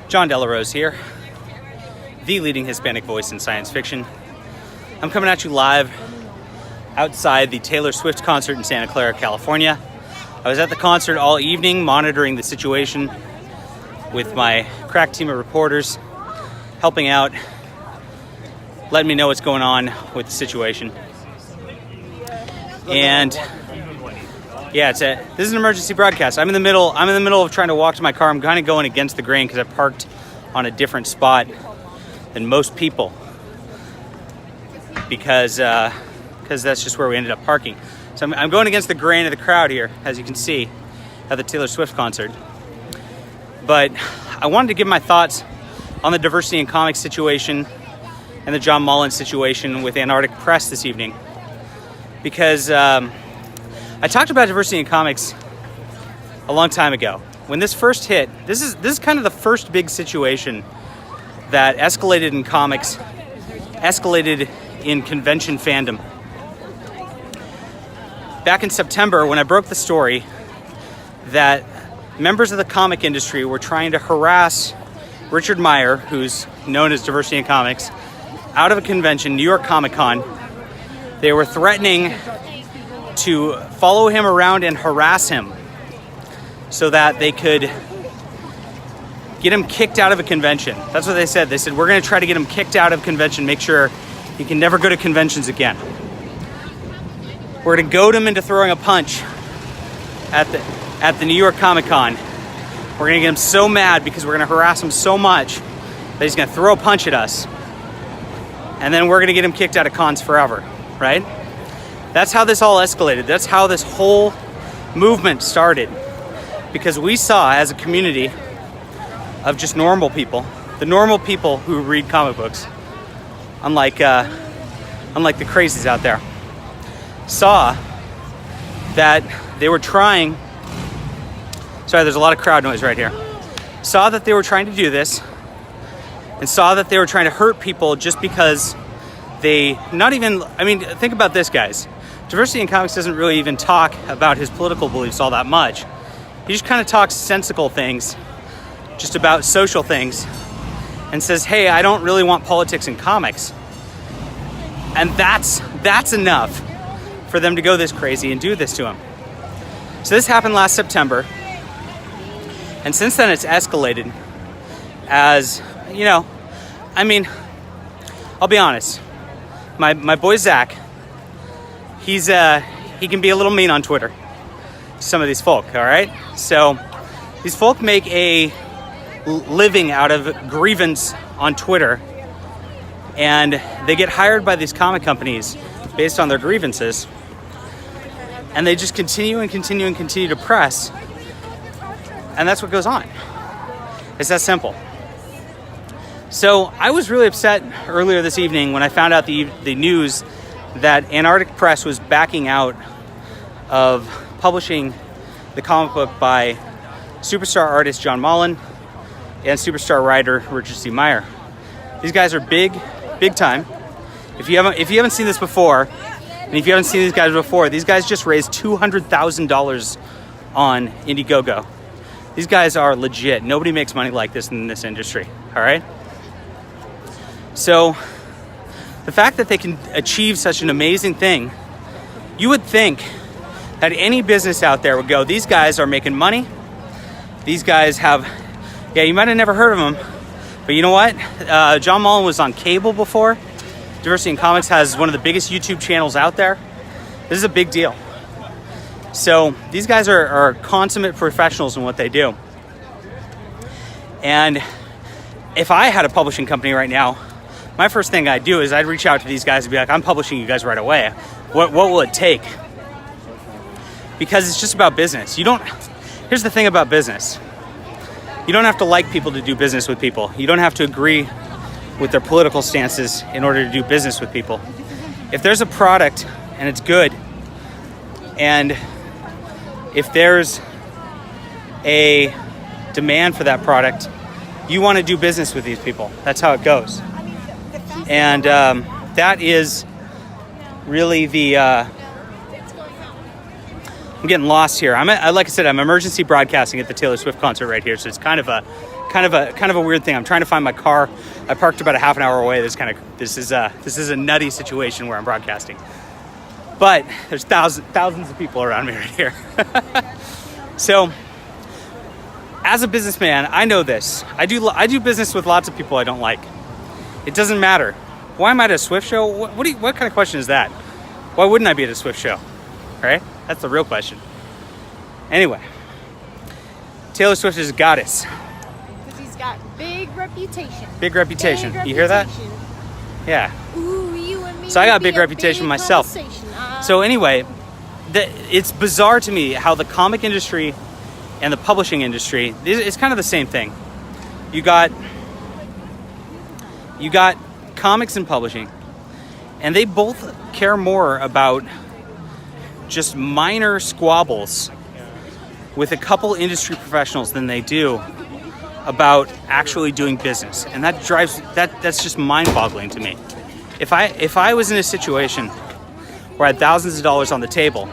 John Delarose here, the leading Hispanic voice in science fiction. I'm coming at you live outside the Taylor Swift concert in Santa Clara, California. I was at the concert all evening monitoring the situation with my crack team of reporters, helping out, letting me know what's going on with the situation. And yeah, this is an emergency broadcast. I'm in the middle of trying to walk to my car. I'm kind of going against the grain because I parked on a different spot than most people because that's just where we ended up parking. So I'm going against the grain of the crowd here, as you can see, at the Taylor Swift concert. But I wanted to give my thoughts on the diversity in comics situation and the John Mullen situation with Antarctic Press this evening, because I talked about diversity in comics a long time ago. When this first hit, this is kind of the first big situation that escalated in comics, escalated in convention fandom. Back in September, when I broke the story that members of the comic industry were trying to harass Richard Meyer, who's known as Diversity in Comics, out of a convention, New York Comic Con. They were threatening to follow him around and harass him so that they could get him kicked out of a convention. That's what they said. They said, we're going to try to get him kicked out of convention, make sure he can never go to conventions again. We're going to goad him into throwing a punch at the New York Comic Con. We're going to get him so mad because we're going to harass him so much that he's going to throw a punch at us. And then we're going to get him kicked out of cons forever, right? That's how this all escalated. That's how this whole movement started. Because we saw, as a community of just normal people, the normal people who read comic books, unlike the crazies out there, saw that they were trying... Sorry, there's a lot of crowd noise right here. Saw that they were trying to do this, and saw that they were trying to hurt people just because think about this, guys. Diversity in Comics doesn't really even talk about his political beliefs all that much. He just kind of talks sensical things, just about social things, and says, hey, I don't really want politics in comics. And that's enough for them to go this crazy and do this to him. So this happened last September, and since then it's escalated as, I'll be honest. My boy Zach, he can be a little mean on Twitter to some of these folk, all right? So these folk make a living out of grievance on Twitter, and they get hired by these comic companies based on their grievances, and they just continue to press, and that's what goes on. It's that simple. So I was really upset earlier this evening when I found out the news that Antarctic Press was backing out of publishing the comic book by superstar artist John Mullen and superstar writer Richard C. Meyer. These guys are big time. If you haven't seen this before, and if you haven't seen these guys before, these guys just raised $200,000 on Indiegogo. These guys are legit. Nobody makes money like this in this industry, all right? So the fact that they can achieve such an amazing thing, you would think that any business out there would go, these guys are making money. These guys you might have never heard of them, but you know what? John Mullen was on cable before. Diversity in Comics has one of the biggest YouTube channels out there. This is a big deal. So these guys are consummate professionals in what they do. And if I had a publishing company right now, my first thing I'd do is I'd reach out to these guys and be like, I'm publishing you guys right away. What will it take? Because it's just about business. Here's the thing about business. You don't have to like people to do business with people. You don't have to agree with their political stances in order to do business with people. If there's a product and it's good, and if there's a demand for that product, you want to do business with these people. That's how it goes. And that is really I'm getting lost here. Like I said, I'm emergency broadcasting at the Taylor Swift concert right here, so it's kind of kind of a weird thing. I'm trying to find my car. I parked about a half an hour away. This is a nutty situation where I'm broadcasting. But there's thousands of people around me right here. So, as a businessman, I know this. I do business with lots of people I don't like. It doesn't matter. Why am I at a Swift show? What kind of question is that? Why wouldn't I be at a Swift show? Right? That's the real question. Anyway, Taylor Swift is a goddess. Because he's got big reputation. Big reputation. You hear that? Yeah. Ooh, you and me. So I got a big reputation myself. So anyway, it's bizarre to me how the comic industry and the publishing industry, it's kind of the same thing. You got comics and publishing, and they both care more about just minor squabbles with a couple industry professionals than they do about actually doing business. And that's just mind-boggling to me. If I was in a situation where I had thousands of dollars on the table,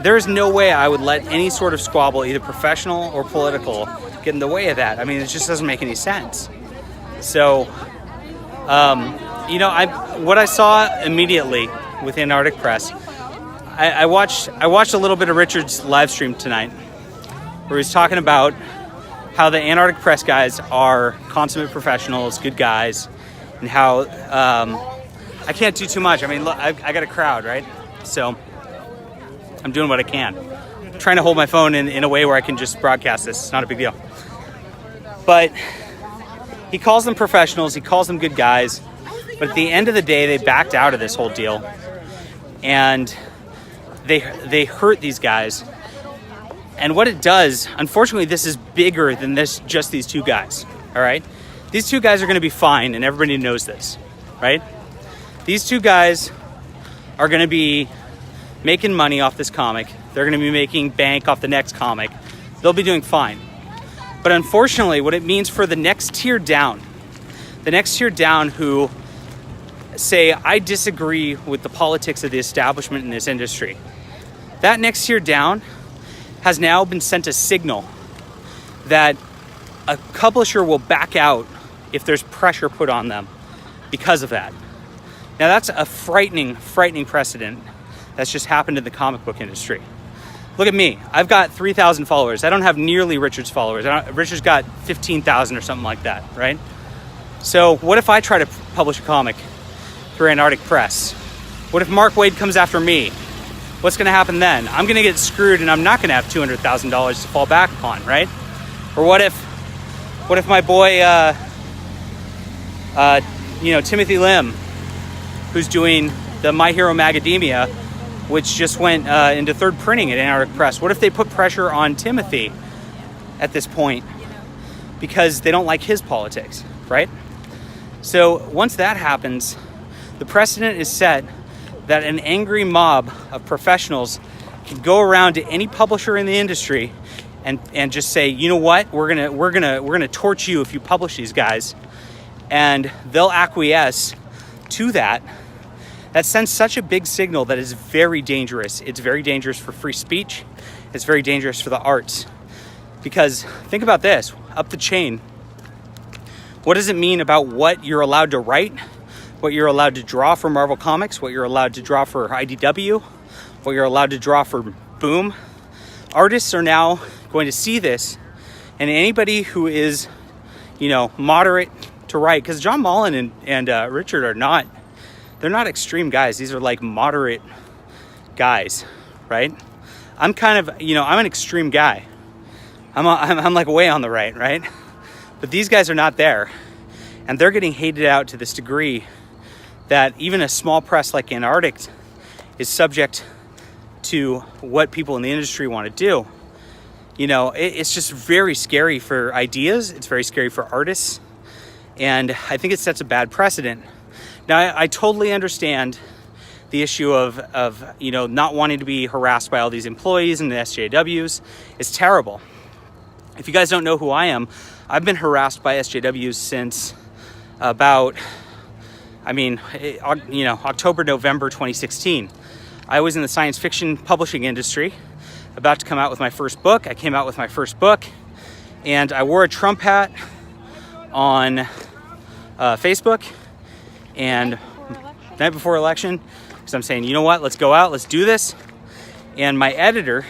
there is no way I would let any sort of squabble, either professional or political, get in the way of that. I mean, it just doesn't make any sense. So, what I saw immediately with Antarctic Press, I watched a little bit of Richard's live stream tonight, where he was talking about how the Antarctic Press guys are consummate professionals, good guys, and how I can't do too much. I mean, look, I got a crowd, right? So I'm doing what I can. I'm trying to hold my phone in a way where I can just broadcast this. It's not a big deal. But he calls them professionals. He calls them good guys. But at the end of the day, they backed out of this whole deal. And they hurt these guys. And what it does, unfortunately, this is bigger than just these two guys. All right? These two guys are going to be fine, and everybody knows this, right? These two guys are going to be making money off this comic. They're going to be making bank off the next comic. They'll be doing fine. But unfortunately, what it means for the next tier down who say, I disagree with the politics of the establishment in this industry, that next tier down has now been sent a signal that a publisher will back out if there's pressure put on them because of that. Now that's a frightening precedent that's just happened in the comic book industry. Look at me. I've got 3,000 followers. I don't have nearly Richard's followers. Richard's got 15,000 or something like that, right? So what if I try to publish a comic through Antarctic Press? What if Mark Waid comes after me? What's going to happen then? I'm going to get screwed, and I'm not going to have $200,000 to fall back upon, right? Or what if my boy, Timothy Lim, who's doing the My Hero Macadamia, which just went into third printing at Antarctic Press. What if they put pressure on Timothy at this point because they don't like his politics, right? So once that happens, the precedent is set that an angry mob of professionals can go around to any publisher in the industry and just say, you know what, we're gonna torch you if you publish these guys, and they'll acquiesce to that. That sends such a big signal that is very dangerous. It's very dangerous for free speech. It's very dangerous for the arts. Because think about this, up the chain, what does it mean about what you're allowed to write, what you're allowed to draw for Marvel Comics, what you're allowed to draw for IDW, what you're allowed to draw for Boom? Artists are now going to see this, and anybody who is, moderate to write, because John Mullen and Richard are not, they're not extreme guys. These are like moderate guys, right? I'm kind of, I'm an extreme guy. I'm like way on the right? But these guys are not there. And they're getting hated out to this degree that even a small press like Antarctic is subject to what people in the industry want to do. It's just very scary for ideas. It's very scary for artists. And I think it sets a bad precedent. Now, I totally understand the issue of not wanting to be harassed by all these employees and the SJWs. It's terrible. If you guys don't know who I am, I've been harassed by SJWs since about, October, November 2016. I was in the science fiction publishing industry, about to come out with my first book. I came out with my first book, And I wore a Trump hat on Facebook and night before election, because I'm saying, you know what, let's go out, let's do this. And my editor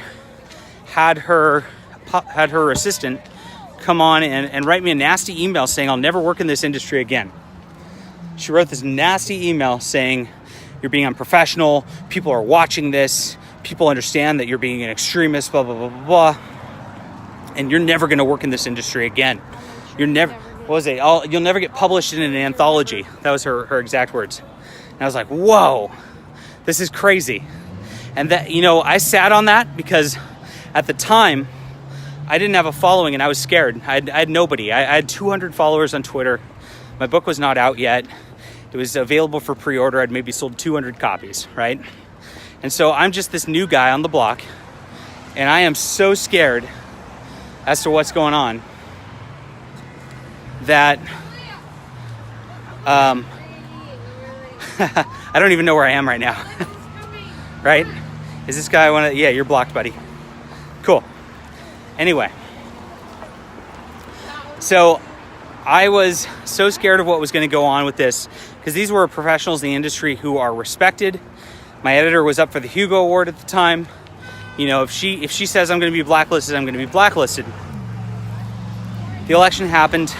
had her assistant come on and write me a nasty email saying I'll never work in this industry again. She wrote this nasty email saying, you're being unprofessional, people are watching this, people understand that you're being an extremist, blah, blah, blah, blah, blah, and you're never going to work in this industry again. You're never, what was it? You'll never get published in an anthology. That was her exact words. And I was like, whoa, this is crazy. And that, you know, I sat on that because at the time, I didn't have a following and I was scared. I had nobody. I had 200 followers on Twitter. My book was not out yet. It was available for pre-order. I'd maybe sold 200 copies, right? And so I'm just this new guy on the block, and I am so scared as to what's going on that I don't even know where I am right now. Right? Is this guy one of, yeah, you're blocked, buddy. Cool. Anyway, so I was so scared of what was going to go on with this because these were professionals in the industry who are respected. My editor was up for the Hugo Award at the time. You know, if she says I'm going to be blacklisted, I'm going to be blacklisted. The election happened.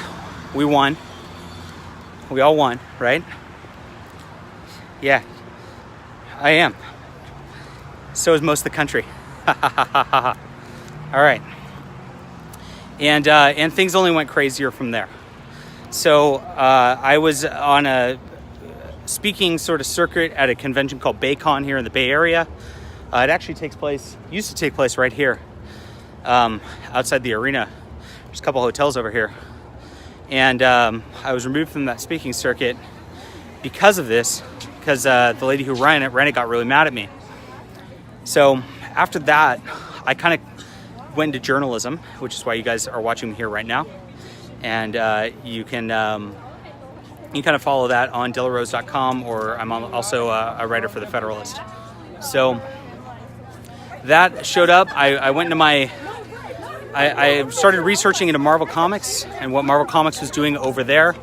We won. We all won, right? Yeah, I am. So is most of the country. All right. And things only went crazier from there. So I was on a speaking sort of circuit at a convention called BayCon here in the Bay Area. It actually used to take place right here, outside the arena. There's a couple hotels over here. And I was removed from that speaking circuit because of this, because the lady who ran it got really mad at me. So after that, I kind of went into journalism, which is why you guys are watching me here right now. And you can kind of follow that on dillarose.com, or I'm also a writer for the Federalist. So that showed up. I went into I started researching into Marvel Comics and what Marvel Comics was doing over there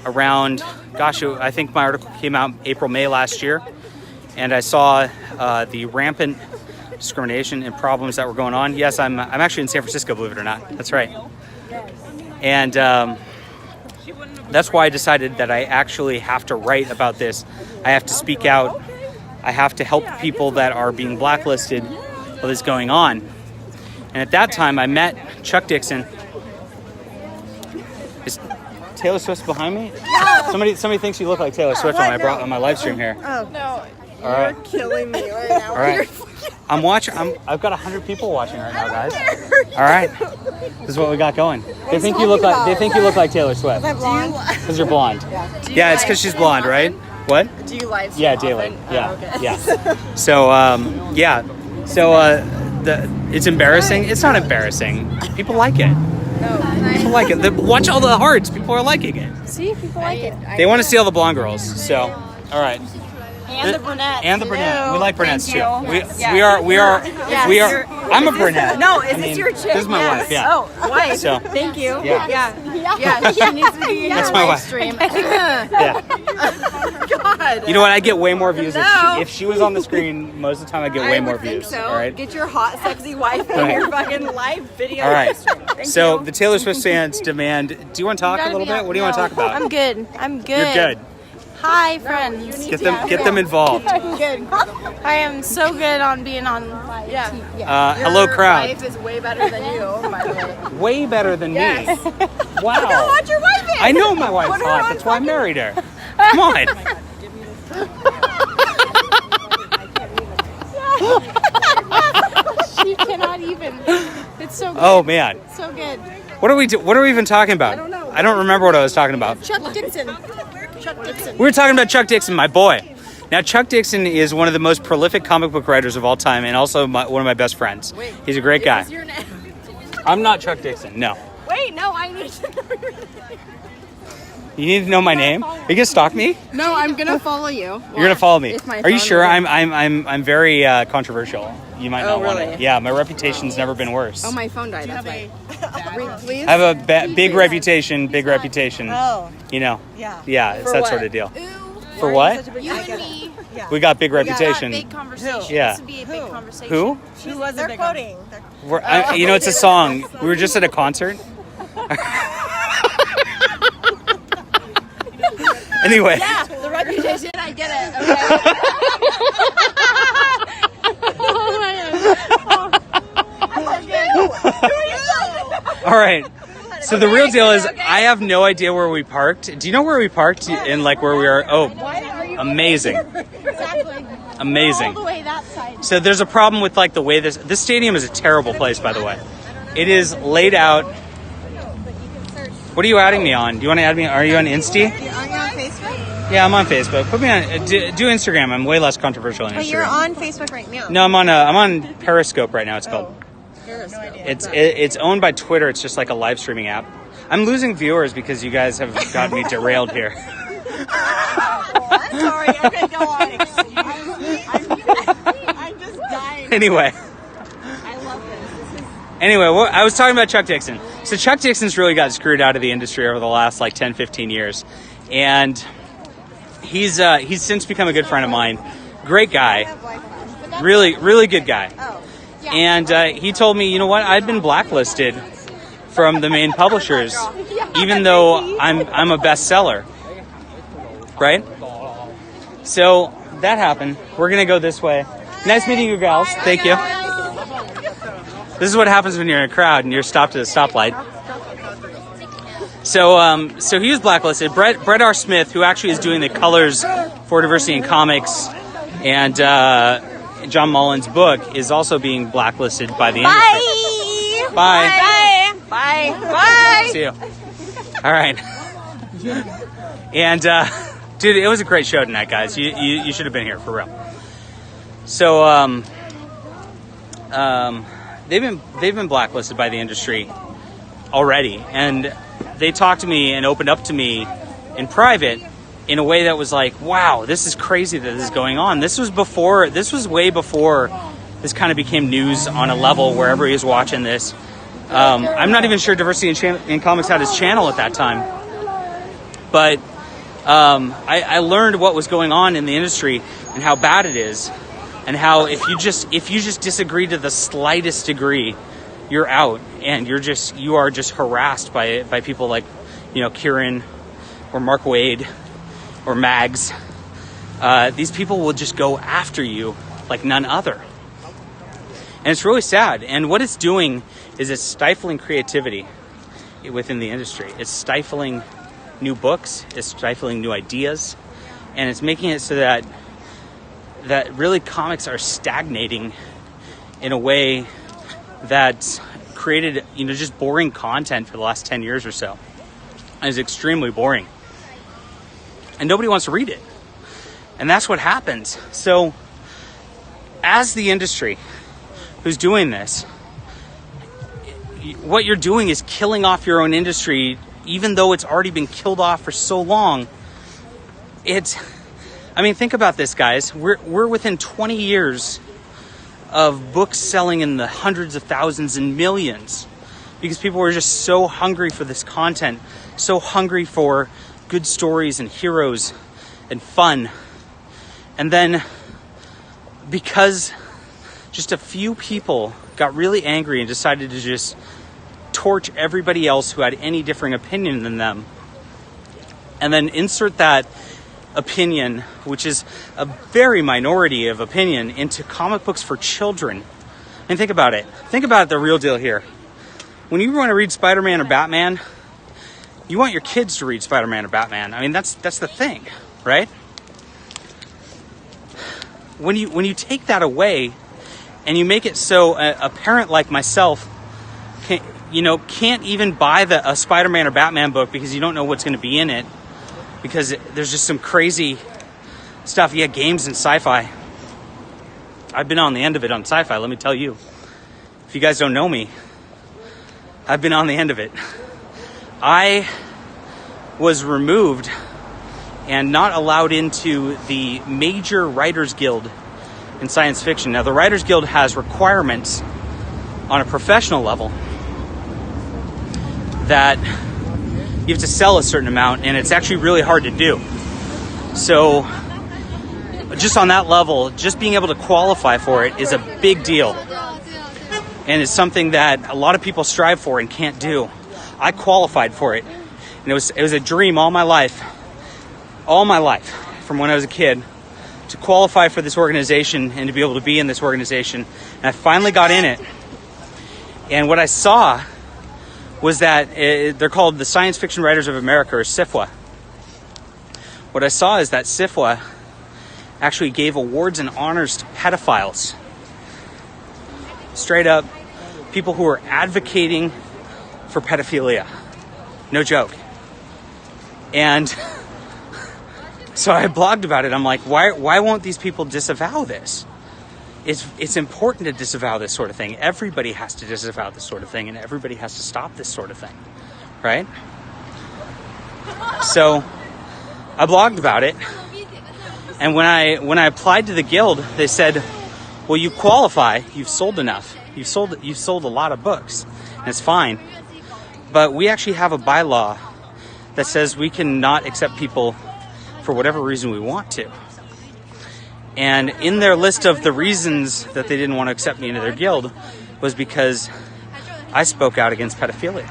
around, I think my article came out April, May last year. And I saw the rampant discrimination and problems that were going on. Yes, I'm actually in San Francisco, believe it or not. That's right. And that's why I decided that I actually have to write about this. I have to speak out. I have to help people that are being blacklisted while this is going on. And at that time, I met Chuck Dixon. Is Taylor Swift behind me? No. Somebody thinks you look like Taylor Swift on my live stream here. Oh no. All right. You're killing me right now. All right. I'm watching. I've got 100 people watching right now, guys. All right. This is what we got going. They think you look like Taylor Swift. Am I blonde? Because you're blonde. Yeah. It's because she's blonde, right? What? Do you live stream Yeah, daily. often? Yeah. Oh, okay. Yeah. So yeah. So it's embarrassing. It's not embarrassing. People like it. People like it. Watch all the hearts. People are liking it. See, people like it. They want to see all the blonde girls. So, all right. And the brunettes. And the brunette. We like brunettes too. you. We are. I'm a brunette. No, is this your chick? This is my wife. Yeah. Oh, wife. So, Thank you. Yeah. Yeah, she needs to be in That's your my live wife. stream. yeah. God. You know what? I get way more views No. if she was on the screen. Most of the time, I get way more views. So. All right. Get your hot, sexy wife in Right. your fucking live video. All right. Thank So you. the Taylor Swift fans demand. Do you want to talk a little bit? What do you want to talk about? I'm good. I'm good. You're good. Hi, friends. Get them involved. Good. I am so good on being on live. Yeah. Hello, Your crowd. wife is way better than you, by the way. Way better than Yes. me. Wow. Watch your wife in. I know my wife's Put her hot. on That's why I fucking- married her. Come on. She cannot even. It's so good. Oh man. So good. What are we even talking about? I don't know. I don't remember what I was talking about. Chuck Dixon. Chuck Dixon. We were talking about Chuck Dixon, my boy. Now, Chuck Dixon is one of the most prolific comic book writers of all time, and also one of my best friends. He's a great guy. What's your name? I'm not Chuck Dixon. No, Wait, no, I need to know your name. You need to know my name? Are you gonna stalk me? No, I'm gonna follow you. You're gonna follow me. If my Are you phone sure? will- I'm very controversial. You might not want really? it. Yeah, my reputation's never been worse. Oh, my phone died. That's why. Please. I have a big reputation. Big reputation. Oh, You know. yeah. Yeah, it's For that what? sort of deal. Ooh, For what? you and me. Yeah. We got big Got reputation. big conversation. Yeah. This would be a big conversation. Who? Who was They're quoting. You know, it's a song. We were just at a concert. Anyway. Yeah, the reputation. I get it. Okay. All right. So the real deal is, I have no idea where we parked. Do you know where we parked? And like where we are? Oh, amazing, Exactly. amazing. All the way that side. So there's a problem with like the way this stadium is a terrible place, by the way. It is laid out. What are you adding me on? Do you want to add me? Are you on Insta? Are you on Facebook? Yeah, I'm on Facebook. Put me on. Do Instagram. I'm way less controversial on Instagram. But you're on Facebook right now. No, I'm on Periscope right now. It's called. No idea. It's owned by Twitter. It's just like a live streaming app. I'm losing viewers because you guys have got me derailed here. I'm sorry. Okay, go on. I'm just dying. Anyway. I love this. Anyway, I was talking about Chuck Dixon. So Chuck Dixon's really got screwed out of the industry over the last like 10, 15 years. And he's since become a good friend of mine. Great guy. Really, really good guy. And he told me, you know what? I've been blacklisted from the main publishers, even though I'm a bestseller. Right? So that happened. We're going to go this way. Nice meeting you, gals. Thank you. This is what happens when you're in a crowd and you're stopped at a stoplight. So he was blacklisted. Brett R. Smith, who actually is doing the colors for Diversity in Comics, and John Mullen's book, is also being blacklisted by the industry. Bye. Bye. Bye. See you. All right. And dude, it was a great show tonight, guys. You should have been here for real. So they've been blacklisted by the industry already, and they talked to me and opened up to me in private in a way that was like, wow, this is crazy that this is going on. This was way before this kind of became news on a level where everybody was watching this. I'm not even sure Diversity in Comics had his channel at that time, but I learned what was going on in the industry and how bad it is, and how if you just disagree to the slightest degree, you're out, and you are just harassed by people like, you know, Kieran or Mark Wade or Mags. These people will just go after you like none other. And it's really sad. And what it's doing is it's stifling creativity within the industry. It's stifling new books. It's stifling new ideas. And it's making it so that really comics are stagnating in a way that's created, you know, just boring content for the last 10 years or so. And it's extremely boring. And nobody wants to read it. And that's what happens. So as the industry who's doing this, what you're doing is killing off your own industry, even though it's already been killed off for so long. Think about this, guys. We're within 20 years of books selling in the hundreds of thousands and millions, because people were just so hungry for this content, so hungry for good stories and heroes and fun. And then because just a few people got really angry and decided to just torch everybody else who had any differing opinion than them, and then insert that opinion, which is a very minority of opinion, into comic books for children. And think about it. Think about the real deal here. When you want to read Spider-Man or Batman, you want your kids to read Spider-Man or Batman. I mean, that's the thing, right? When you take that away and you make it so a parent like myself can't even buy a Spider-Man or Batman book because you don't know what's going to be in it, because there's just some crazy stuff. Yeah, games and sci-fi. I've been on the end of it on sci-fi, let me tell you. If you guys don't know me, I've been on the end of it. I was removed and not allowed into the major Writers Guild in science fiction. Now, the Writers Guild has requirements on a professional level that you have to sell a certain amount, and it's actually really hard to do. So, just on that level, just being able to qualify for it is a big deal. And it's something that a lot of people strive for and can't do. I qualified for it. And it was a dream all my life, from when I was a kid, to qualify for this organization and to be able to be in this organization. And I finally got in it. And what I saw was that they're called the Science Fiction Writers of America, or SFWA. What I saw is that SFWA actually gave awards and honors to pedophiles. Straight up, people who are advocating for pedophilia. No joke. And so I blogged about it. I'm like, why won't these people disavow this? It's important to disavow this sort of thing. Everybody has to disavow this sort of thing, and everybody has to stop this sort of thing, right? So I blogged about it, and when I applied to the guild, they said, well, you qualify, you've sold enough. You've sold a lot of books, and it's fine. But we actually have a bylaw that says we cannot accept people for whatever reason we want to. And in their list of the reasons that they didn't want to accept me into their guild was because I spoke out against pedophilia.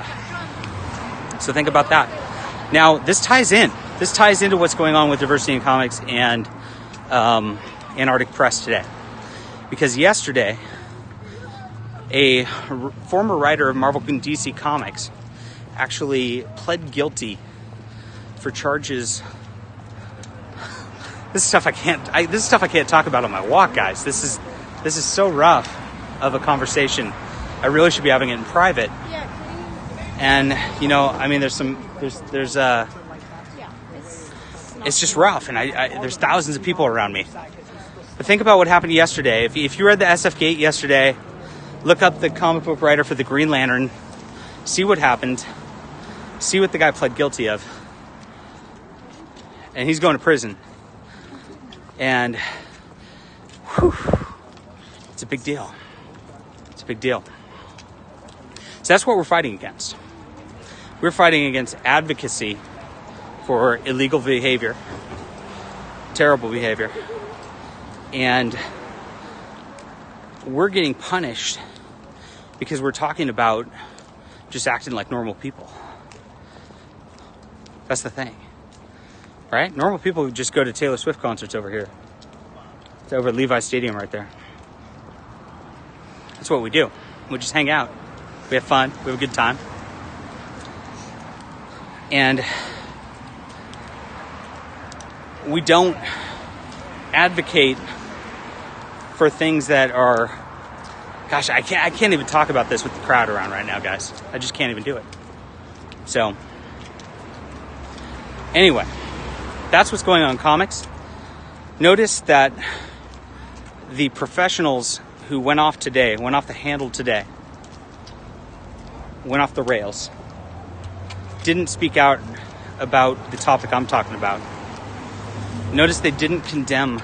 So think about that. Now, this ties in. This ties into what's going on with diversity in comics and Antarctic Press today. Because yesterday, a former writer of Marvel and DC Comics actually pled guilty for charges. This is stuff I can't talk about on my walk, guys. This is so rough of a conversation. I really should be having it in private. And I mean, it's just rough, and there's thousands of people around me. But think about what happened yesterday. If you read the SF Gate yesterday, look up the comic book writer for the Green Lantern, see what happened, see what the guy pled guilty of, and he's going to prison. And whew, it's a big deal. It's a big deal. So that's what we're fighting against. We're fighting against advocacy for illegal behavior, terrible behavior. And we're getting punished because we're talking about just acting like normal people. That's the thing. Right? Normal people just go to Taylor Swift concerts over here. It's over at Levi's Stadium right there. That's what we do. We just hang out. We have fun. We have a good time. And we don't advocate for things that are... Gosh, I can't even talk about this with the crowd around right now, guys. I just can't even do it. So, anyway, that's what's going on in comics. Notice that the professionals who went off the handle today, went off the rails, didn't speak out about the topic I'm talking about. Notice they didn't condemn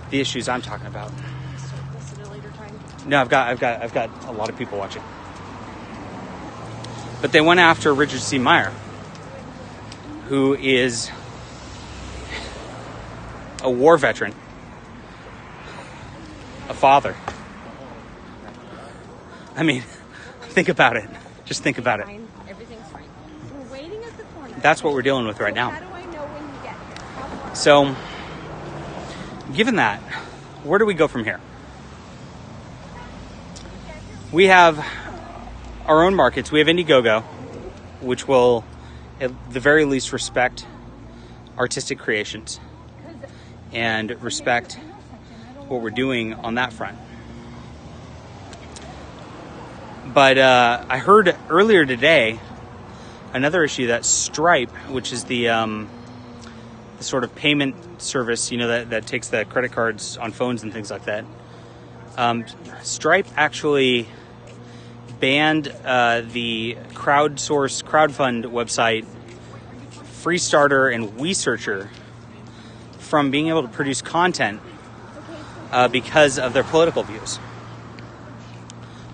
the issues I'm talking about. No, I've got a lot of people watching. But they went after Richard C. Meyer, who is a war veteran, a father. I mean, think about it. Just think about it. Everything's fine. We're waiting at the corner. That's what we're dealing with right now. How do I know when you get here? So, given that, where do we go from here? We have our own markets. We have Indiegogo, which will, at the very least, respect artistic creations and respect what we're doing on that front. But I heard earlier today another issue that Stripe, which is the sort of payment service, that takes the credit cards on phones and things like that. Stripe actually banned the crowdfund website Freestarter and WeSearcher from being able to produce content because of their political views.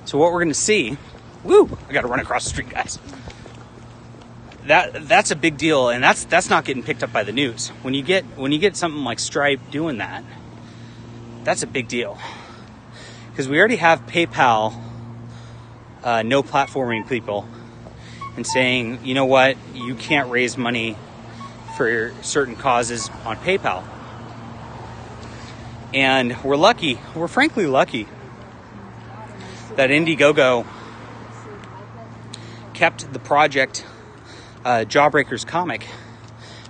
So what we're going to see, I got to run across the street, guys. That's a big deal, and that's not getting picked up by the news. When you get something like Stripe doing that, that's a big deal, because we already have PayPal no platforming people and saying, you know what, you can't raise money for certain causes on PayPal. And we're frankly lucky that Indiegogo kept the project Jawbreakers comic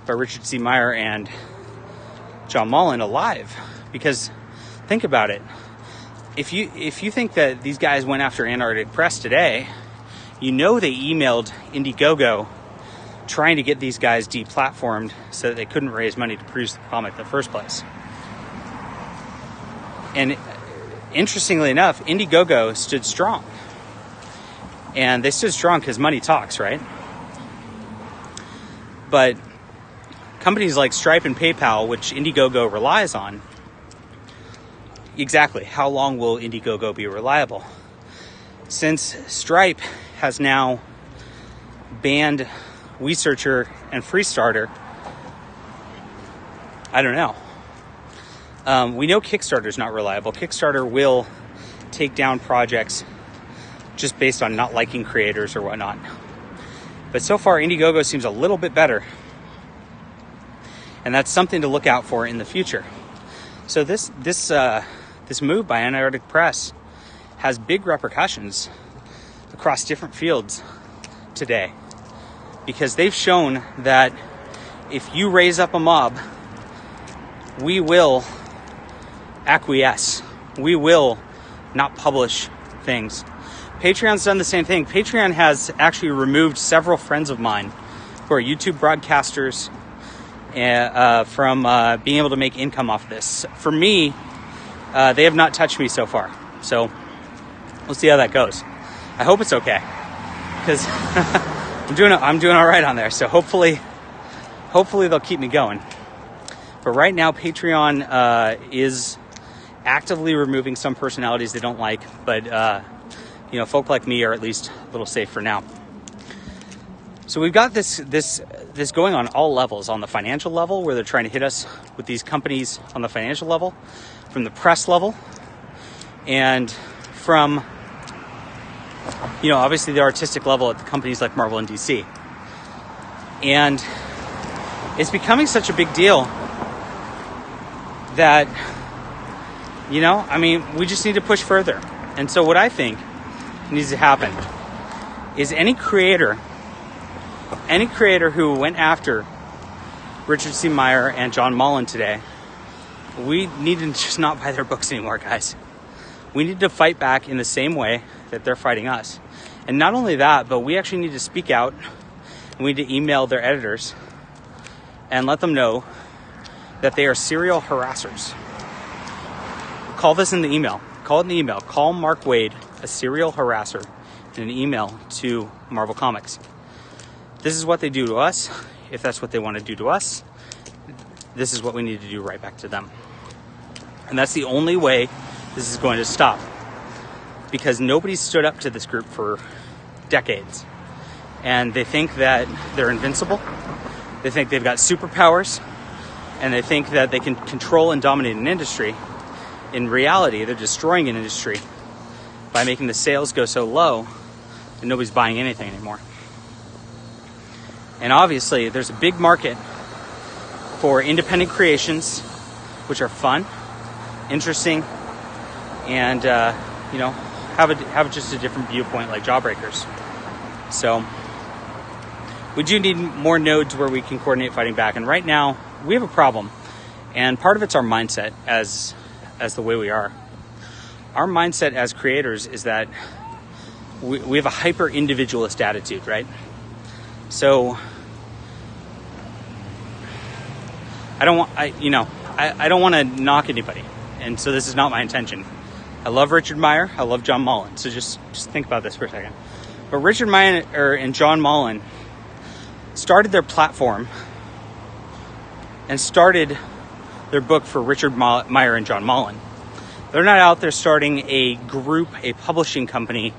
by Richard C. Meyer and John Mullen alive. Because think about it. If you think that these guys went after Antarctic Press today, you know they emailed Indiegogo trying to get these guys deplatformed so that they couldn't raise money to produce the comic in the first place. And interestingly enough, Indiegogo stood strong. And they stood strong because money talks, right? But companies like Stripe and PayPal, which Indiegogo relies on, exactly, how long will Indiegogo be reliable? Since Stripe has now banned WeSearcher and Freestarter, I don't know. We know Kickstarter's not reliable. Kickstarter will take down projects just based on not liking creators or whatnot. But so far, Indiegogo seems a little bit better. And that's something to look out for in the future. So this move by Antarctic Press has big repercussions across different fields today. Because they've shown that if you raise up a mob, we will acquiesce. We will not publish things. Patreon's done the same thing. Patreon has actually removed several friends of mine who are YouTube broadcasters from being able to make income off of this. For me, they have not touched me so far. So we'll see how that goes. I hope it's okay, because I'm doing all right on there. So hopefully they'll keep me going. But right now, Patreon is actively removing some personalities they don't like, but folk like me are at least a little safe for now. So we've got this going on all levels. On the financial level, where they're trying to hit us with these companies on the financial level, from the press level, and from obviously the artistic level at the companies like Marvel and DC. And it's becoming such a big deal that we just need to push further. And so what I think needs to happen is any creator who went after Richard C. Meyer and John Mullen today, we need to just not buy their books anymore, guys. We need to fight back in the same way that they're fighting us. And not only that, but we actually need to speak out, and we need to email their editors and let them know that they are serial harassers. Call this in the email. Call it in the email. Call Mark Waid a serial harasser in an email to Marvel Comics. This is what they do to us. If that's what they want to do to us, this is what we need to do right back to them. And that's the only way this is going to stop. Because nobody stood up to this group for decades. And they think that they're invincible. They think they've got superpowers. And they think that they can control and dominate an industry. In reality, they're destroying an industry by making the sales go so low that nobody's buying anything anymore. And obviously, there's a big market for independent creations, which are fun, interesting, and have just a different viewpoint, like Jawbreakers. So we do need more nodes where we can coordinate fighting back. And right now, we have a problem, and part of it's our mindset as the way we are. Our mindset as creators is that we have a hyper individualist attitude, right? So I don't want to knock anybody, and so this is not my intention. I love Richard Meyer. I love John Mullen. So just think about this for a second. But Richard Meyer and John Mullen started their platform and started their book for Richard Meyer and John Mullen. They're not out there starting a group, a publishing company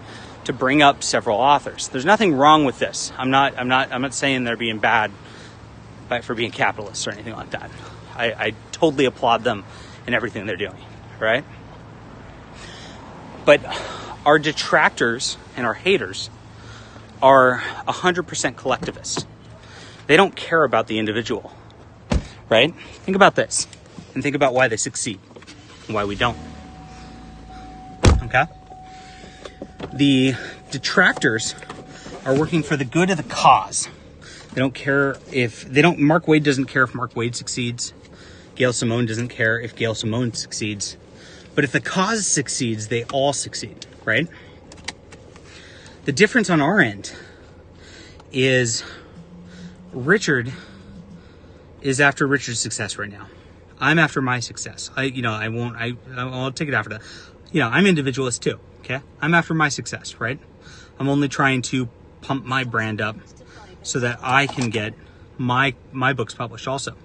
to bring up several authors. There's nothing wrong with this. I'm not saying they're being bad for being capitalists or anything like that. I totally applaud them in everything they're doing, right? But our detractors and our haters are 100% collectivist. They don't care about the individual, right? Think about this and think about why they succeed and why we don't. Okay? The detractors are working for the good of the cause. They don't care Mark Wade doesn't care if Mark Wade succeeds. Gail Simone doesn't care if Gail Simone succeeds. But if the cause succeeds, they all succeed, right? The difference on our end is Richard is after Richard's success right now. I'm after my success. I'll take it after that. I'm individualist too, okay? I'm after my success, right? I'm only trying to pump my brand up so that I can get my books published also.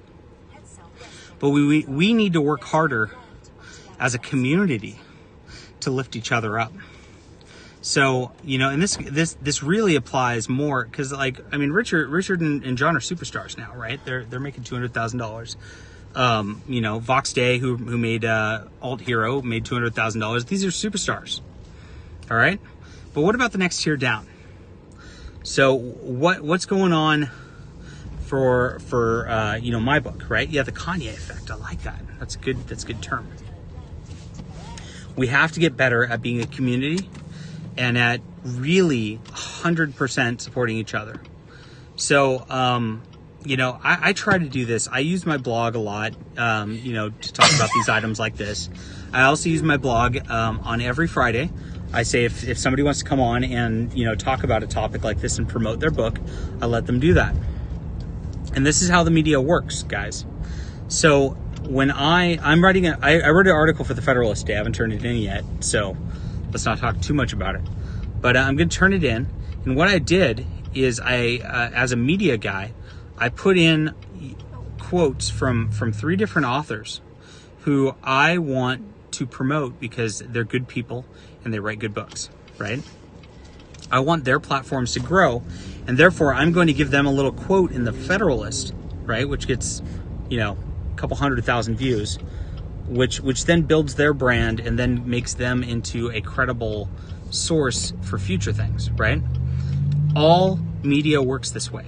But we need to work harder as a community to lift each other up. So, and this really applies more because, Richard and John are superstars now, right? They're making $200,000. Vox Day, who made Alt Hero, made $200,000. These are superstars, all right? But what about the next tier down? So what's going on for my book, right? Yeah, the Kanye effect. I like that. That's a good term. We have to get better at being a community and at really 100% supporting each other. So, I try to do this. I use my blog a lot, to talk about these items like this. I also use my blog on every Friday. I say if somebody wants to come on and, talk about a topic like this and promote their book, I let them do that. And this is how the media works, guys. So when I'm writing, I wrote an article for the Federalist today. I haven't turned it in yet, so let's not talk too much about it. But I'm going to turn it in. And what I did is as a media guy, I put in quotes from 3 different authors who I want to promote because they're good people and they write good books, right? I want their platforms to grow, and therefore I'm going to give them a little quote in the Federalist, right, which gets, a couple 100,000 views, which then builds their brand and then makes them into a credible source for future things, right? All media works this way.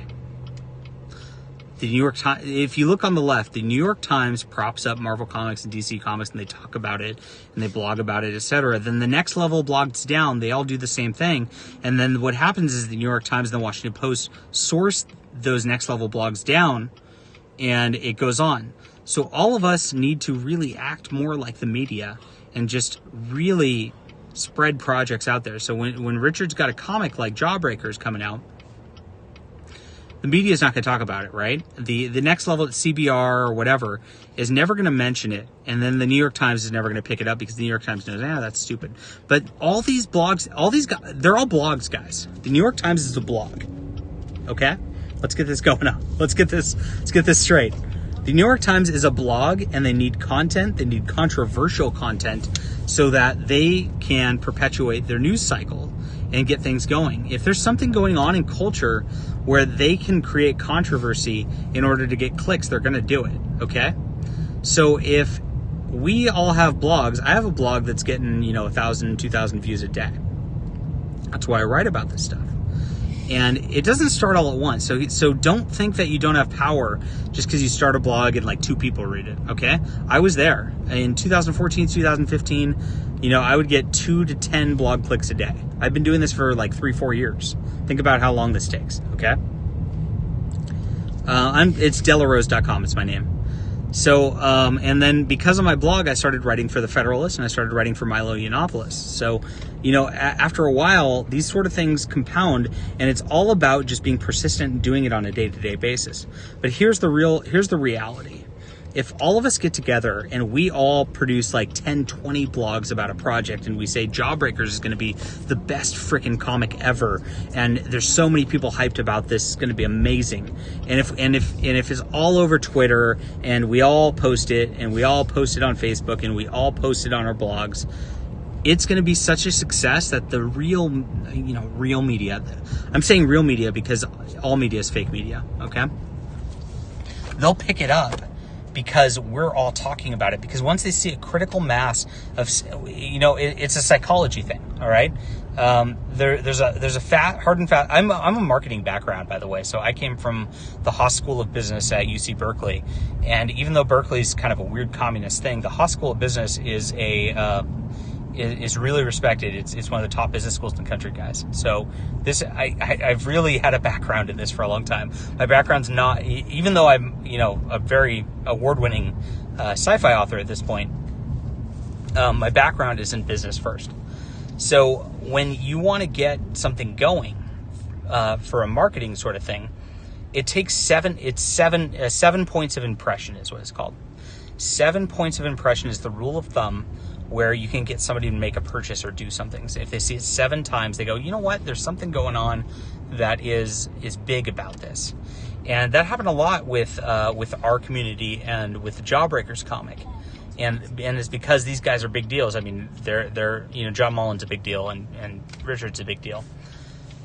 The New York Times, if you look on the left, the New York Times props up Marvel Comics and DC Comics and they talk about it and they blog about it, etc. Then the next level of blogs down, they all do the same thing. And then what happens is the New York Times and the Washington Post source those next level blogs down and it goes on. So all of us need to really act more like the media and just really spread projects out there. So when Richard's got a comic like Jawbreakers coming out, the media is not going to talk about it, right? The next level at CBR or whatever is never going to mention it. And then the New York Times is never going to pick it up because the New York Times knows, that's stupid. But all these blogs, they're all blogs, guys. The New York Times is a blog. Okay? Let's get this going on. Let's get this straight. The New York Times is a blog and they need content. They need controversial content so that they can perpetuate their news cycle and get things going. If there's something going on in culture where they can create controversy in order to get clicks, they're going to do it, okay? So if we all have blogs, I have a blog that's getting, 1,000, 2,000 views a day. That's why I write about this stuff. And it doesn't start all at once. So don't think that you don't have power just because you start a blog and 2 people read it, okay? I was there. In 2014, 2015, I would get 2 to 10 blog clicks a day. I've been doing this for 3-4 years. Think about how long this takes, okay? It's delarose.com, it's my name. So, and then because of my blog, I started writing for the Federalist and I started writing for Milo Yiannopoulos. So, after a while, these sort of things compound and it's all about just being persistent and doing it on a day-to-day basis. But here's the reality if all of us get together and we all produce like 10, 20 blogs about a project and we say Jawbreakers is going to be the best freaking comic ever, and there's so many people hyped about this, it's going to be amazing. And if it's all over Twitter and we all post it and we all post it on Facebook and we all post it on our blogs, it's going to be such a success that the real media, I'm saying real media because all media is fake media, okay? They'll pick it up because we're all talking about it. Because once they see a critical mass of, it's a psychology thing, all right? There's a hard and fast. I'm a marketing background, by the way, so I came from the Haas School of Business at UC Berkeley, and even though Berkeley's kind of a weird communist thing, the Haas School of Business is really respected. It's one of the top business schools in the country, guys. So I've really had a background in this for a long time. My background's not, even though I'm, a very award-winning sci-fi author at this point, my background is in business first. So when you want to get something going for a marketing sort of thing, it takes seven points of impression is what it's called. 7 points of impression is the rule of thumb where you can get somebody to make a purchase or do something. So if they see it 7 times, they go, you know what? There's something going on that is big about this. And that happened a lot with our community and with the Jawbreakers comic. And it's because these guys are big deals. I mean, they're John Mullen's a big deal and Richard's a big deal.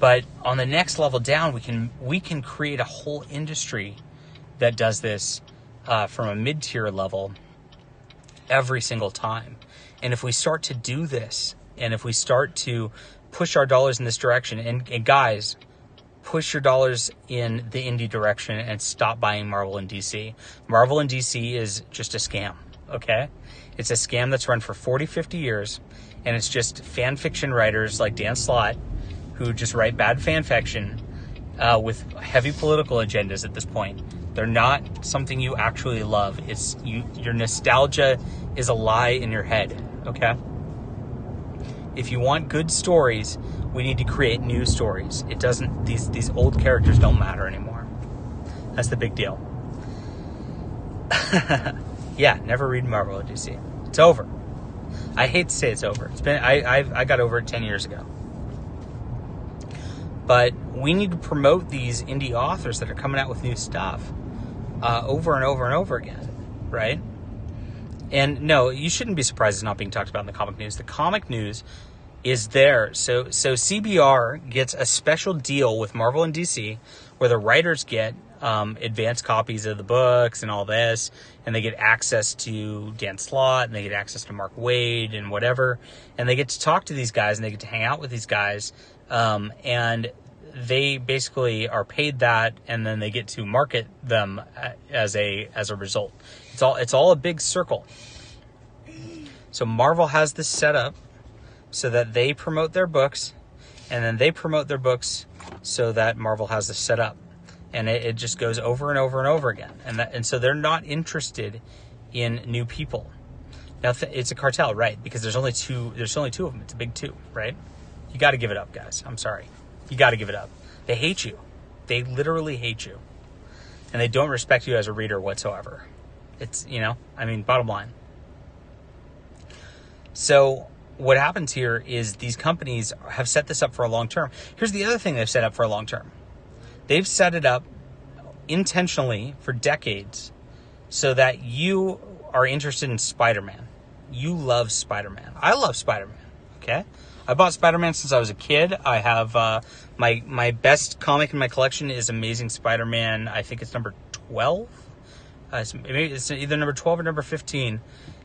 But on the next level down, we can create a whole industry that does this from a mid-tier level every single time. And if we start to do this, and if we start to push our dollars in this direction, and guys, push your dollars in the indie direction and stop buying Marvel and DC. Marvel and DC is just a scam, okay? It's a scam that's run for 40, 50 years, and it's just fan fiction writers like Dan Slott who just write bad fan fiction with heavy political agendas at this point. They're not something you actually love. It's your nostalgia is a lie in your head, okay? If you want good stories, we need to create new stories. It doesn't, these old characters don't matter anymore. That's the big deal. Yeah, never read Marvel or DC. It's over. I hate to say it's over. It's been, I got over it 10 years ago. But we need to promote these indie authors that are coming out with new stuff over and over and over again, right? And no, you shouldn't be surprised it's not being talked about in the comic news. The comic news is there. So CBR gets a special deal with Marvel and DC where the writers get advanced copies of the books and all this, and they get access to Dan Slott, and they get access to Mark Waid and whatever, and they get to talk to these guys, and they get to hang out with these guys, and they basically are paid that, and then they get to market them as a result. It's all a big circle. So Marvel has this set up so that they promote their books, and then they promote their books so that Marvel has this set up. And it just goes over and over and over again. And so they're not interested in new people. Now, it's a cartel, right? Because there's only two of them. It's a big two, right? You got to give it up, guys. I'm sorry. You got to give it up. They hate you. They literally hate you. And they don't respect you as a reader whatsoever. It's, bottom line. So what happens here is these companies have set this up for a long term. Here's the other thing they've set up for a long term. They've set it up intentionally for decades so that you are interested in Spider-Man. You love Spider-Man. I love Spider-Man, okay? I bought Spider-Man since I was a kid. I have my best comic in my collection is Amazing Spider-Man. I think it's number 12. It's either number 12 or number 15,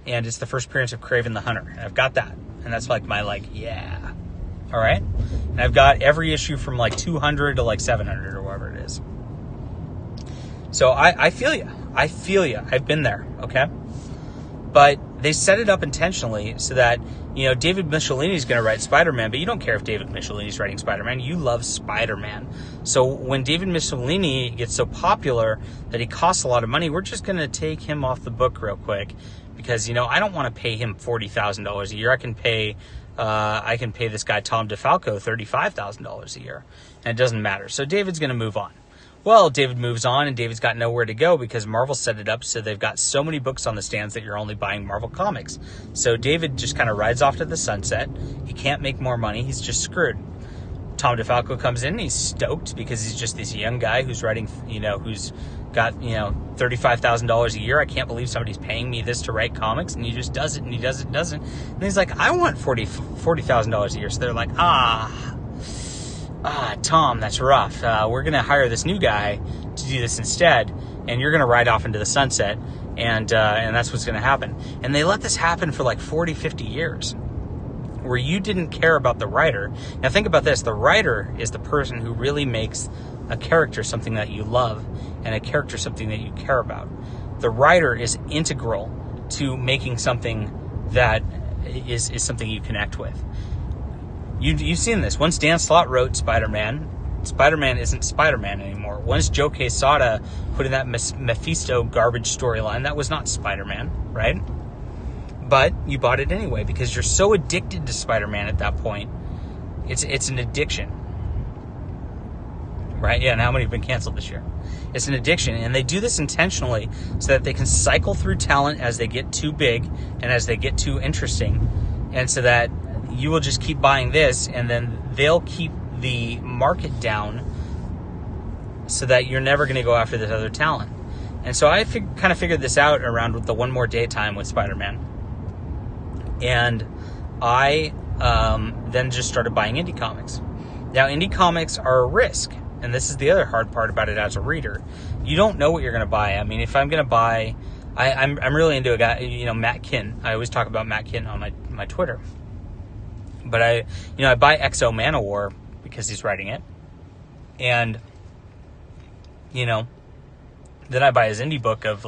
and it's the first appearance of Kraven the Hunter. And I've got that, and that's yeah. All right? And I've got every issue from 200 to 700 or whatever it is. So I feel you. I feel you. I've been there, okay? But they set it up intentionally so that, David Michelini's going to write Spider-Man, but you don't care if David Michelini's writing Spider-Man. You love Spider-Man. So when David Michelini gets so popular that he costs a lot of money, we're just going to take him off the book real quick because, I don't want to pay him $40,000 a year. I can pay this guy Tom DeFalco $35,000 a year, and it doesn't matter. So David's going to move on. Well, David moves on, and David's got nowhere to go because Marvel set it up so they've got so many books on the stands that you're only buying Marvel comics. So David just kind of rides off to the sunset. He can't make more money. He's just screwed. Tom DeFalco comes in, and he's stoked because he's just this young guy who's writing, who's got, $35,000 a year. I can't believe somebody's paying me this to write comics, and he just does it, and he does it, and doesn't. And he's like, I want $40,000 a year. So they're like, Tom, that's rough. We're going to hire this new guy to do this instead, and you're going to ride off into the sunset, and that's what's going to happen. And they let this happen for like 40, 50 years, where you didn't care about the writer. Now think about this. The writer is the person who really makes a character something that you love, and a character something that you care about. The writer is integral to making something that is something you connect with. You've seen this. Once Dan Slott wrote Spider-Man, Spider-Man isn't Spider-Man anymore. Once Joe Quesada put in that Mephisto garbage storyline, that was not Spider-Man, right? But you bought it anyway because you're so addicted to Spider-Man at that point. It's an addiction. Right? Yeah, and how many have been canceled this year? It's an addiction, and they do this intentionally so that they can cycle through talent as they get too big and as they get too interesting, and so that you will just keep buying this, and then they'll keep the market down so that you're never going to go after this other talent. And so I kind of figured this out around the One More Day time with Spider-Man. And I then just started buying indie comics. Now, indie comics are a risk. And this is the other hard part about it as a reader. You don't know what you're going to buy. I mean, if I'm going to buy... I'm really into a guy, Matt Kinn. I always talk about Matt Kinn on my Twitter. But I buy XO Manowar because he's writing it. And, then I buy his indie book of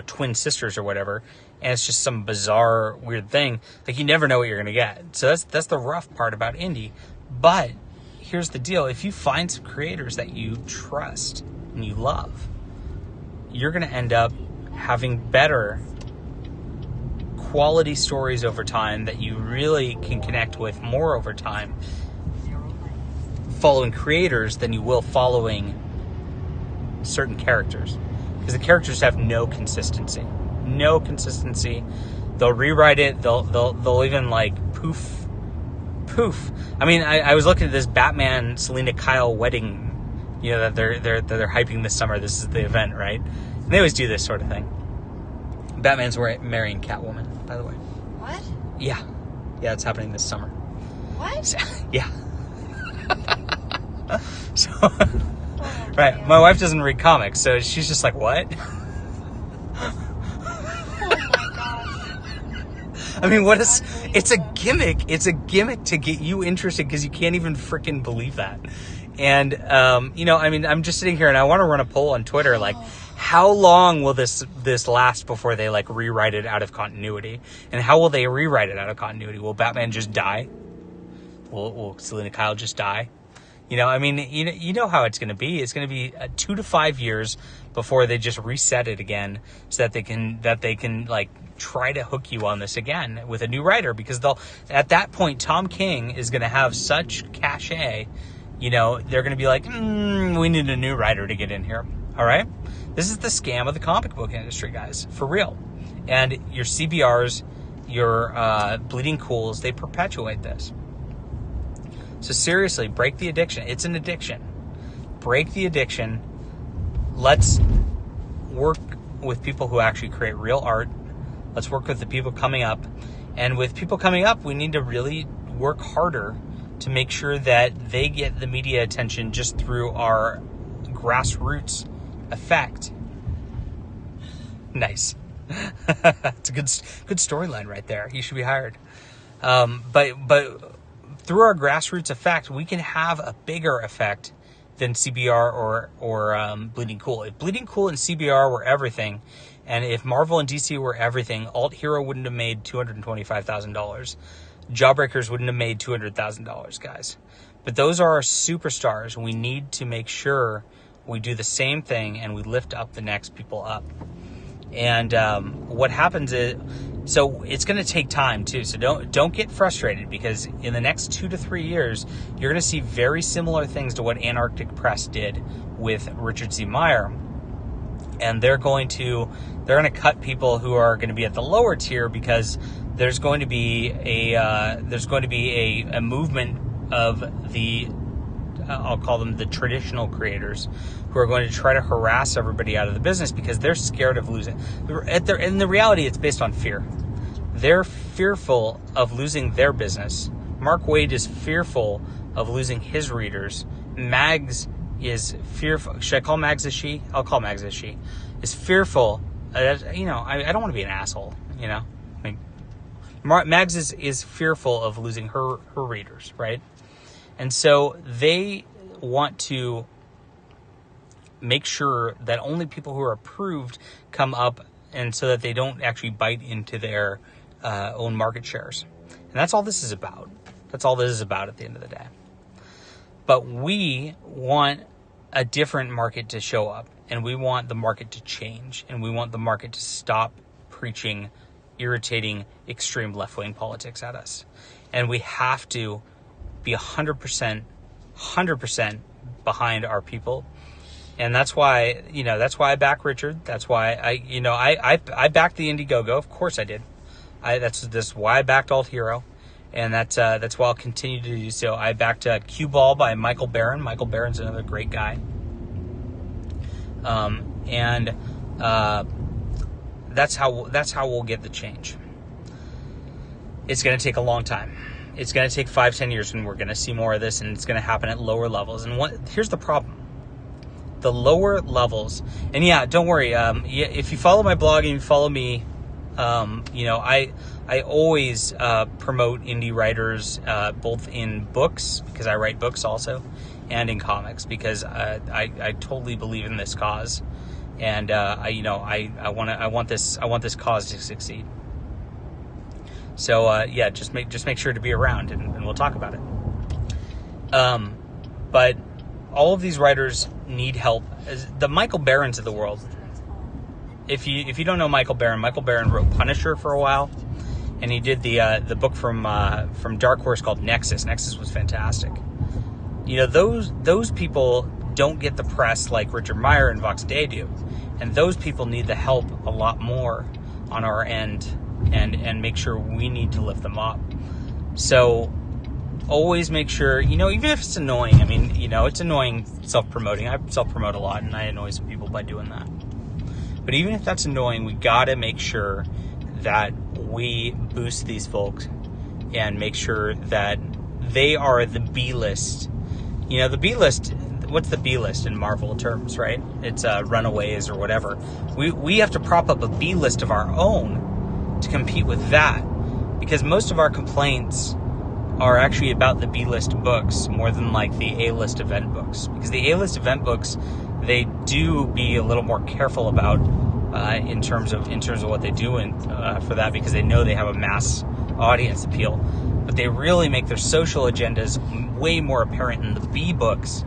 Twin Sisters or whatever. And it's just some bizarre, weird thing. Like, you never know what you're going to get. So that's the rough part about indie. But here's the deal. If you find some creators that you trust and you love, you're going to end up having better quality stories over time that you really can connect with more over time following creators than you will following certain characters, because the characters have no consistency. They'll rewrite it. They'll even poof. I mean, I was looking at this Batman Selena Kyle wedding, that they're hyping this summer. This is the event, right? And they always do this sort of thing. Batman's marrying Catwoman, by the way. What? Yeah, it's happening this summer. What? So, yeah. So, right. My wife doesn't read comics, so she's just like, what? I mean, it's a gimmick. It's a gimmick to get you interested because you can't even freaking believe that. And, I'm just sitting here and I want to run a poll on Twitter, how long will this last before they rewrite it out of continuity? And how will they rewrite it out of continuity? Will Batman just die? Will Selena Kyle just die? You know how it's going to be. It's going to be 2 to 5 years before they just reset it again, so that they can try to hook you on this again with a new writer, because at that point Tom King is going to have such cachet. They're going to be like, we need a new writer to get in here. All right, this is the scam of the comic book industry, guys, for real. And your CBRs, your Bleeding Cools, they perpetuate this. So seriously, break the addiction. It's an addiction. Break the addiction. Let's work with people who actually create real art. Let's work with the people coming up. And with people coming up, we need to really work harder to make sure that they get the media attention just through our grassroots effect. Nice. It's a good storyline right there. He should be hired. But through our grassroots effect, we can have a bigger effect than CBR or Bleeding Cool. If Bleeding Cool and CBR were everything, and if Marvel and DC were everything, Alt Hero wouldn't have made $225,000. Jawbreakers wouldn't have made $200,000, guys. But those are our superstars. We need to make sure we do the same thing and we lift up the next people up. And what happens is, So it's going to take time too. So don't get frustrated, because in the next 2 to 3 years, you're going to see very similar things to what Antarctic Press did with Richard C. Meyer. And they're going to cut people who are going to be at the lower tier, because there's going to be a movement of the, I'll call them the traditional creators, who are going to try to harass everybody out of the business because they're scared of losing. In the reality, it's based on fear. They're fearful of losing their business. Mark Waid is fearful of losing his readers. Mags is fearful. Should I call Mags a she? I'll call Mags a she. Is fearful. I don't want to be an asshole. I mean, Mags is fearful of losing her readers, right? And so they want to make sure that only people who are approved come up, and so that they don't actually bite into their own market shares. And that's all this is about. That's all this is about at the end of the day. But we want a different market to show up, and we want the market to change, and we want the market to stop preaching irritating extreme left-wing politics at us. And we have to be 100% behind our people. And that's why I back Richard. That's why I backed the Indiegogo. Of course I did. That's why I backed Alt Hero. And that's why I'll continue to do so. I backed Cue Ball by Michael Barron. Michael Barron's another great guy. That's how we'll get the change. It's going to take a long time. It's going to take 5-10 years, and we're going to see more of this, and it's going to happen at lower levels. And here's the problem. The lower levels, and yeah, don't worry. If you follow my blog and you follow me, I always promote indie writers, both in books, because I write books also, and in comics, because I totally believe in this cause, and I want this cause to succeed. So just make sure to be around, and we'll talk about it. But all of these writers need help. The Michael Barrons of the world. If you don't know Michael Barron wrote Punisher for a while, and he did the book from Dark Horse called Nexus. Nexus was fantastic. Those people don't get the press like Richard Meyer and Vox Day do, and those people need the help a lot more on our end, and make sure we need to lift them up. So always make sure, even if it's annoying. I mean, it's annoying self-promoting. I self-promote a lot, and I annoy some people by doing that. But even if that's annoying, we gotta make sure that we boost these folks and make sure that they are the B-list. The B-list, what's the B-list in Marvel terms, right? It's Runaways or whatever. We have to prop up a B-list of our own to compete with that, because most of our complaints are actually about the B-list books more than like the A-list event books, because the A-list event books, they do be a little more careful about in terms of what they do, and for that, because they know they have a mass audience appeal. But they really make their social agendas way more apparent in the B books,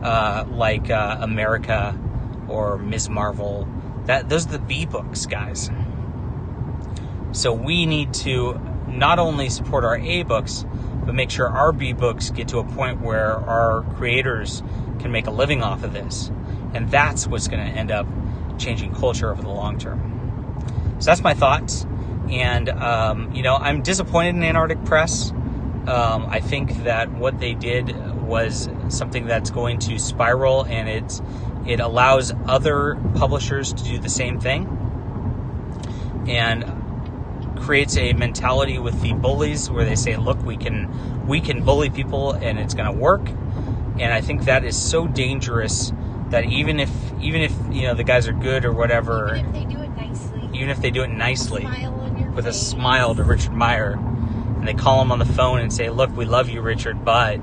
like America or Ms. Marvel. Those are the B books, guys. So we need to not only support our A books, but make sure our B books get to a point where our creators can make a living off of this. And that's what's going to end up changing culture over the long term. So that's my thoughts. And, I'm disappointed in Antarctic Press. I think that what they did was something that's going to spiral, and it allows other publishers to do the same thing, and creates a mentality with the bullies where they say, look, we can bully people and it's going to work. And I think that is so dangerous that even if the guys are good or whatever, Even if they do it nicely, with a smile to Richard Meyer, and they call him on the phone and say, look, we love you, Richard, but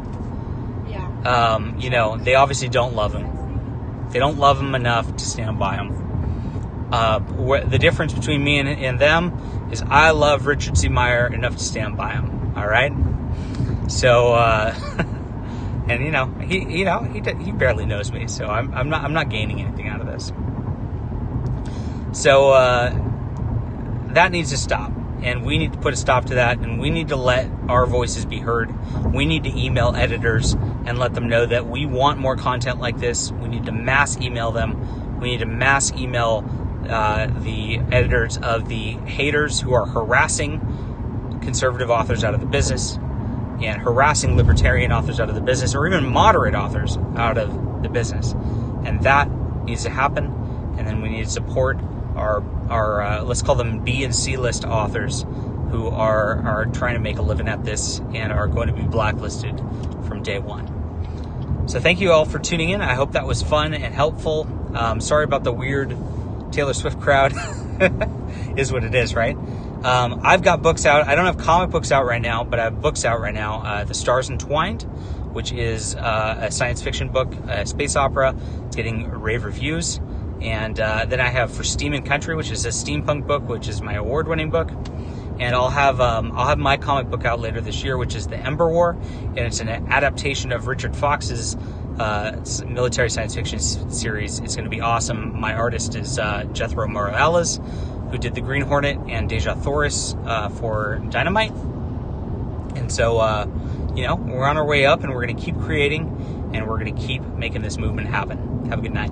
they obviously don't love him. They don't love him enough to stand by him. The difference between me and them is I love Richard C. Meyer enough to stand by him. All right. So, and he barely knows me, so I'm not gaining anything out of this. So that needs to stop. And we need to put a stop to that, and we need to let our voices be heard. We need to email editors and let them know that we want more content like this. We need to mass email them. We need to mass email the editors of the haters who are harassing conservative authors out of the business and harassing libertarian authors out of the business, or even moderate authors out of the business. And that needs to happen. And then we need to support our let's call them B and C list authors who are trying to make a living at this and are going to be blacklisted from day one. So thank you all for tuning in. I hope that was fun and helpful. Sorry about the weird Taylor Swift crowd. Is what it is, right? I've got books out. I don't have comic books out right now, but I have books out right now. The Stars Entwined, which is a science fiction book, a space opera. It's getting rave reviews. And then I have For Steam and Country, which is a steampunk book, which is my award-winning book. And I'll have my comic book out later this year, which is The Ember War, and it's an adaptation of Richard Fox's military science fiction series. It's going to be awesome. My artist is Jethro Morales, who did The Green Hornet and Deja Thoris for Dynamite. And so, we're on our way up, and we're going to keep creating, and we're going to keep making this movement happen. Have a good night.